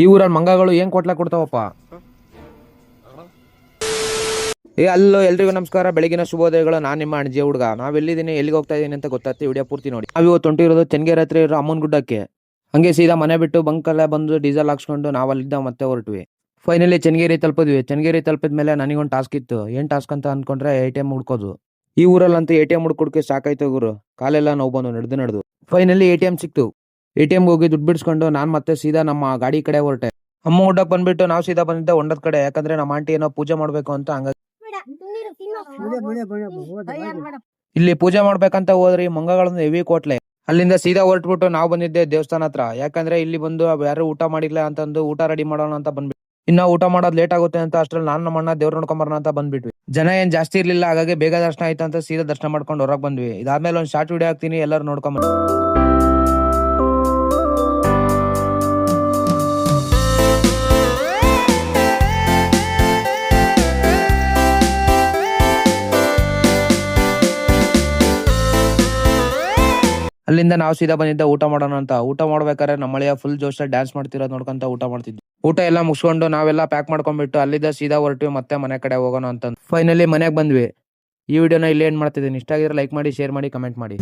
ಈ ಊರಲ್ಲಿ ಮಂಗಗಳು ಏನ್ ಕೊಟ್ಲ ಕೊಡ್ತಾವಪ್ಪ. ಅಲ್ಲೋ ಎಲ್ರಿಗೂ ನಮಸ್ಕಾರ, ಬೆಳಗಿನ ಶುಭೋದಯಗಳು. ನಾನು ನಿಮ್ಮ ಅಣಜಿ ಹುಡುಗ. ನಾವೆಲ್ಲಿದ್ದೀನಿ, ಎಲ್ಲಿಗೆ ಹೋಗ್ತಾ ಇದೀನಿ ಅಂತ ಗೊತ್ತಾಗ್ತಿ, ವಿಡಿಯೋ ಪೂರ್ತಿ ನೋಡಿ. ನಾವು ಇವತ್ತು ಹೊಂಟಿರೋದು ಚೆನ್ನಗೇರಿ ಹತ್ರ ಇರೋ ಅಮ್ಮನ ಗುಡ್ಡಕ್ಕೆ. ಹಂಗೆ ಸೀದಾ ಮನೆ ಬಿಟ್ಟು ಬಂಕಲ್ಲೇ ಬಂದು ಡೀಸೆಲ್ ಹಾಕ್ಸ್ಕೊಂಡು ನಾವು ಅಲ್ಲಿದ್ದ ಮತ್ತೆ ಹೊರಟ್ವಿ. ಫೈನಲಿ ಚೆನ್ನಗೇರಿ ತಲುಪಿದ್ವಿ. ಚೆನ್ನಗೇರಿ ತಲುಪಿದ ಮೇಲೆ ನನಗೊಂದು ಟಾಸ್ಕ್ ಇತ್ತು. ಏನ್ ಟಾಸ್ಕ್ ಅಂತ ಅನ್ಕೊಂಡ್ರೆ ATM ಹುಡ್ಕೋದು. ಈ ಊರಲ್ಲಂತೂ ATM ಹುಡ್ಕೊಡ್ಕೆ ಸಾಕಾಯ್ತು ಗುರು. ಕಾಲೆಲ್ಲ ನೋವು ಬಂದು ನಡೆದು ಫೈನಲಿ ATM ಸಿಕ್ತು. ATM ಹೋಗಿ ದುಡ್ಡು ಬಿಡಿಸ್ಕೊಂಡು ನಾನು ಮತ್ತೆ ಸೀದಾ ನಮ್ಮ ಗಾಡಿ ಕಡೆ ಹೊರಟೆ. ಅಮ್ಮ ಗುಡ್ಡಕ್ಕೆ ಬಂದ್ಬಿಟ್ಟು ನಾವು ಸೀದಾ ಬಂದಿದ್ದೆ ಹೊಂಡದ ಕಡೆ. ಯಾಕಂದ್ರೆ ನಮ್ಮ ಆಂಟಿ ಏನೋ ಪೂಜೆ ಮಾಡ್ಬೇಕು ಅಂತ. ಹಂಗಾಗಿ ಇಲ್ಲಿ ಪೂಜೆ ಮಾಡ್ಬೇಕಂತ ಹೋದ್ರಿ, ಮಂಗಗಳನ್ನ ಹೆವಿ ಕೋಟ್ಲೆ. ಅಲ್ಲಿಂದ ಸೀದಾ ಹೊರಟ್ಬಿಟ್ಟು ನಾವು ಬಂದಿದ್ದೆ ದೇವಸ್ಥಾನ ಹತ್ರ. ಯಾಕಂದ್ರೆ ಇಲ್ಲಿ ಬಂದು ಯಾರು ಊಟ ಮಾಡಿಲ್ಲ ಅಂತಂದು ಊಟ ರೆಡಿ ಮಾಡೋಣ ಅಂತ ಬಂದ್ಬಿಟ್ಟು. ಇನ್ನ ಊಟ ಮಾಡೋದು ಲೇಟ್ ಆಗುತ್ತೆ ಅಂತ ಅಷ್ಟ್ರಲ್ಲಿ ನಾನು ನಮ್ಮ ಅಣ್ಣ ದೇವ್ರ ನೋಡ್ಕೊಂಬರೋಣ ಅಂತ ಬಂದ್ಬಿಟ್ವಿ. ಜನ ಏನ್ ಜಾಸ್ತಿ ಇರ್ಲಿಲ್ಲ, ಹಾಗಾಗಿ ಬೇಗ ದರ್ಶನ ಆಯ್ತು ಅಂತ ಸೀದಾ ದರ್ಶನ ಮಾಡ್ಕೊಂಡು ಹೊರಗೆ ಬಂದ್ವಿ. ಇದಾದ್ಮೇಲೆ ಒಂದು ಶಾರ್ಟ್ ವಿಡಿಯೋ ಹಾಕ್ತೀನಿ, ಎಲ್ಲರೂ ನೋಡ್ಕೊಂಬ. ಅಲ್ಲಿಂದ ನಾವು ಸೀದಾ ಬಂದಿದ್ದ ಊಟ ಮಾಡೋಣ ಅಂತ. ಊಟ ಮಾಡ್ಬೇಕಾದ್ರೆ ನಮ್ಮಳೆಯ ಫುಲ್ ಜೋಶಲ್ಲಿ ಡ್ಯಾನ್ಸ್ ಮಾಡ್ತಿರೋದು ನೋಡ್ಕೊಂತ ಊಟ ಮಾಡ್ತಿದ್ವಿ. ಊಟ ಎಲ್ಲ ಮುಗಿಸ್ಕೊಂಡು ನಾವೆಲ್ಲ ಪ್ಯಾಕ್ ಮಾಡ್ಕೊಂಡ್ಬಿಟ್ಟು ಅಲ್ಲಿದ್ದ ಸೀದಾ ಹೊರಟ್ವಿ ಮತ್ತೆ ಮನೆ ಕಡೆ ಹೋಗೋಣ ಅಂತ. ಫೈನಲಿ ಮನೆಗೆ ಬಂದ್ವಿ. ಈ ವಿಡಿಯೋನ ಇಲ್ಲಿ ಏನ್ ಮಾಡ್ತಿದ್ದೀನಿ, ಇಷ್ಟ ಆಗಿದ್ರೆ ಲೈಕ್ ಮಾಡಿ, ಶೇರ್ ಮಾಡಿ, ಕಮೆಂಟ್ ಮಾಡಿ.